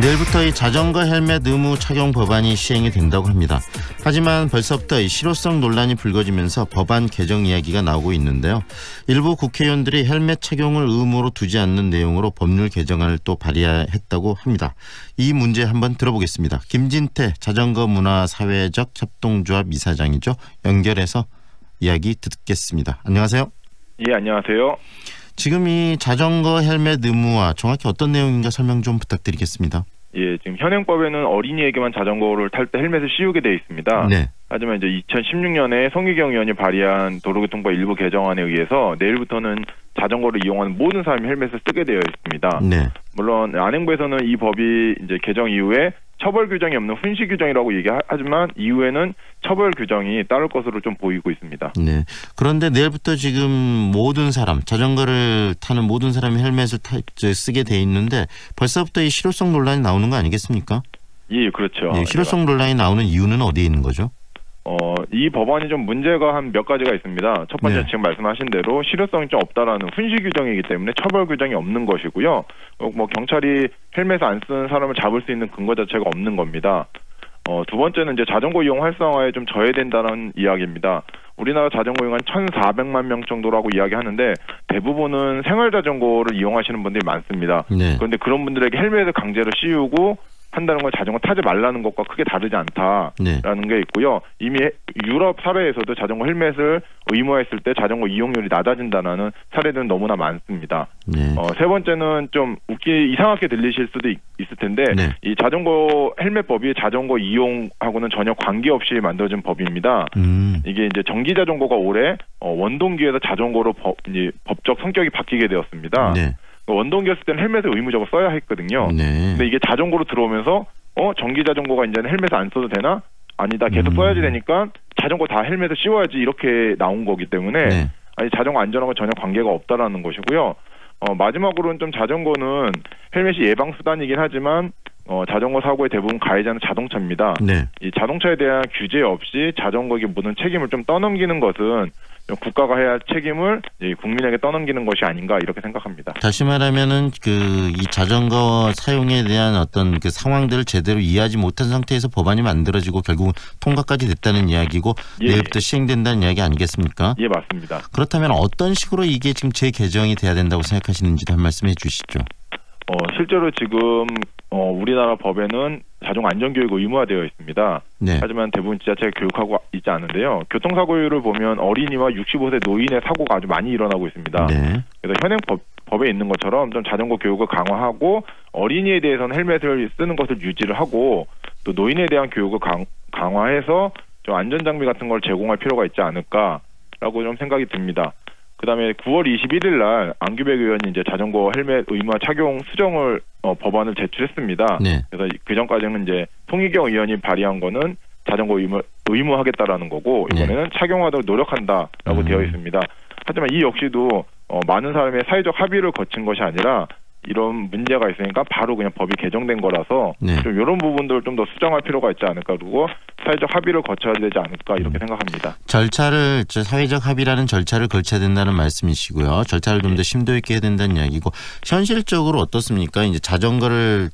내일부터 이 자전거 헬멧 의무 착용 법안이 시행이 된다고 합니다. 하지만 벌써부터 이 실효성 논란이 불거지면서 법안 개정 이야기가 나오고 있는데요. 일부 국회의원들이 헬멧 착용을 의무로 두지 않는 내용으로 법률 개정안을 또 발의했다고 합니다. 이 문제 한번 들어보겠습니다. 김진태 자전거 문화 사회적 협동조합 이사장이죠. 연결해서 이야기 듣겠습니다. 안녕하세요. 예, 안녕하세요. 지금 이 자전거 헬멧 의무화 정확히 어떤 내용인가 설명 좀 부탁드리겠습니다. 예, 지금 현행법에는 어린이에게만 자전거를 탈 때 헬멧을 씌우게 되어 있습니다. 네. 하지만 이제 2016년에 송기경 의원이 발의한 도로교통법 일부 개정안에 의해서 내일부터는 자전거를 이용하는 모든 사람이 헬멧을 쓰게 되어 있습니다. 네. 물론 안행부에서는 이 법이 이제 개정 이후에 처벌 규정이 없는 훈시 규정이라고 얘기하지만 이후에는 처벌 규정이 따를 것으로 좀 보이고 있습니다. 네. 그런데 내일부터 지금 모든 사람, 자전거를 타는 모든 사람이 헬멧을 쓰게 돼 있는데 벌써부터 이 실효성 논란이 나오는 거 아니겠습니까? 예, 그렇죠. 네, 실효성 논란이 나오는 이유는 어디에 있는 거죠? 이 법안이 좀 문제가 한 몇 가지가 있습니다. 첫 번째, 네. 지금 말씀하신 대로 실효성이 좀 없다라는 훈시 규정이기 때문에 처벌 규정이 없는 것이고요. 뭐 경찰이 헬멧 안 쓰는 사람을 잡을 수 있는 근거 자체가 없는 겁니다. 두 번째는 이제 자전거 이용 활성화에 좀 저해된다는 이야기입니다. 우리나라 자전거 이용 한 1,400만 명 정도라고 이야기하는데 대부분은 생활 자전거를 이용하시는 분들이 많습니다. 네. 그런데 그런 분들에게 헬멧을 강제로 씌우고 한다는 건 자전거 타지 말라는 것과 크게 다르지 않다라는 게 있고요. 이미 유럽 사례에서도 자전거 헬멧을 의무화했을 때 자전거 이용률이 낮아진다는 사례들은 너무나 많습니다. 네. 세 번째는 좀 이상하게 들리실 수도 있을 텐데 네. 이 자전거 헬멧법이 자전거 이용하고는 전혀 관계없이 만들어진 법입니다. 이게 이제 전기 자전거가 올해 원동기에서 자전거로 법적 성격이 바뀌게 되었습니다. 네. 원동기였을 때는 헬멧을 의무적으로 써야 했거든요. 네. 근데 이게 자전거로 들어오면서 전기 자전거가 이제는 헬멧을 안 써도 되나? 아니다. 계속 써야지 되니까 자전거 다 헬멧을 씌워야지 이렇게 나온 거기 때문에 네. 아니 자전거 안전하고 전혀 관계가 없다라는 것이고요. 마지막으로는 좀 자전거는 헬멧이 예방 수단이긴 하지만 자전거 사고의 대부분 가해자는 자동차입니다. 네. 이 자동차에 대한 규제 없이 자전거에게 모든 책임을 좀 떠넘기는 것은 국가가 해야 할 책임을 국민에게 떠넘기는 것이 아닌가 이렇게 생각합니다. 다시 말하면은 이 자전거 사용에 대한 어떤 그 상황들을 제대로 이해하지 못한 상태에서 법안이 만들어지고 결국 통과까지 됐다는 이야기고 예. 내일부터 시행된다는 이야기 아니겠습니까? 예, 맞습니다. 그렇다면 어떤 식으로 이게 지금 재개정이 돼야 된다고 생각하시는지도 한 말씀해 주시죠. 실제로 지금 우리나라 법에는 자전거 안전교육 의무화되어 있습니다. 네. 하지만 대부분 지자체가 교육하고 있지 않은데요. 교통사고율을 보면 어린이와 65세 노인의 사고가 아주 많이 일어나고 있습니다. 네. 그래서 현행 법에 있는 것처럼 좀 자전거 교육을 강화하고 어린이에 대해서는 헬멧을 쓰는 것을 유지를 하고 또 노인에 대한 교육을 강화해서 좀 안전장비 같은 걸 제공할 필요가 있지 않을까라고 좀 생각이 듭니다. 그다음에 9월 21일 날 안규백 의원이 이제 자전거 헬멧 의무화 착용 수정을 법안을 제출했습니다. 네. 그래서 그 전까지는 이제 송기경 의원이 발의한 거는 자전거 의무하겠다라는 거고 이번에는 네. 착용하도록 노력한다라고 되어 있습니다. 하지만 이 역시도 많은 사람의 사회적 합의를 거친 것이 아니라 이런 문제가 있으니까 바로 그냥 법이 개정된 거라서 네. 좀 이런 부분들을 좀 더 수정할 필요가 있지 않을까 그리고 사회적 합의를 거쳐야 되지 않을까 이렇게 생각합니다. 사회적 합의라는 절차를 거쳐야 된다는 말씀이시고요. 절차를 좀 더 심도 있게 해야 된다는 이야기고 현실적으로 어떻습니까? 이제 자전거를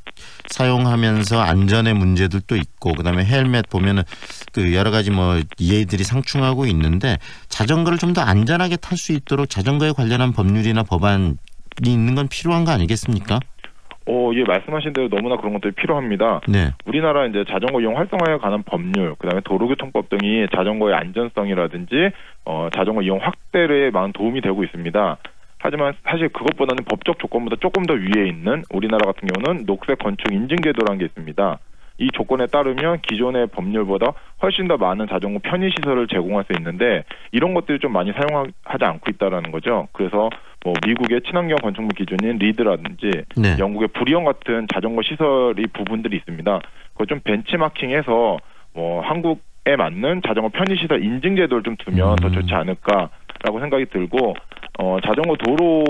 사용하면서 안전의 문제들도 있고 그다음에 헬멧 보면은 그 여러 가지 이해들이 상충하고 있는데 자전거를 좀 더 안전하게 탈 수 있도록 자전거에 관련한 법률이나 법안 있는 건 필요한 거 아니겠습니까? 예, 말씀하신 대로 너무나 그런 것들이 필요합니다. 네. 우리나라 이제 자전거 이용 활성화에 관한 법률, 그다음에 도로교통법 등이 자전거의 안전성이라든지 자전거 이용 확대에 많은 도움이 되고 있습니다. 하지만 사실 그것보다는 법적 조건보다 조금 더 위에 있는 우리나라 같은 경우는 녹색 건축 인증제도라는 게 있습니다. 이 조건에 따르면 기존의 법률보다 훨씬 더 많은 자전거 편의시설을 제공할 수 있는데 이런 것들이 좀 많이 사용하지 않고 있다는 거죠. 그래서 미국의 친환경 건축물 기준인 리드라든지 네. 영국의 브리엄 같은 자전거 시설이 부분들이 있습니다. 그걸 좀 벤치마킹해서 한국에 맞는 자전거 편의시설 인증제도를 좀 두면 더 좋지 않을까라고 생각이 들고 자전거 도로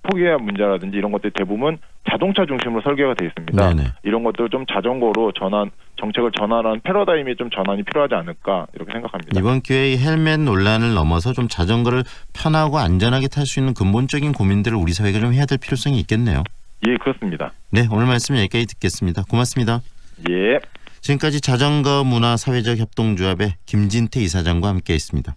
포기의 문제라든지 이런 것들이 대부분 자동차 중심으로 설계가 되어 있습니다. 네네. 이런 것들 좀 자전거로 정책을 전환한 패러다임이 좀 전환이 필요하지 않을까 이렇게 생각합니다. 이번 기회에 헬멧 논란을 넘어서 좀 자전거를 편하고 안전하게 탈 수 있는 근본적인 고민들을 우리 사회가 좀 해야 될 필요성이 있겠네요. 예, 그렇습니다. 네, 오늘 말씀 여기까지 듣겠습니다. 고맙습니다. 예. 지금까지 자전거 문화 사회적 협동조합의 김진태 이사장과 함께했습니다.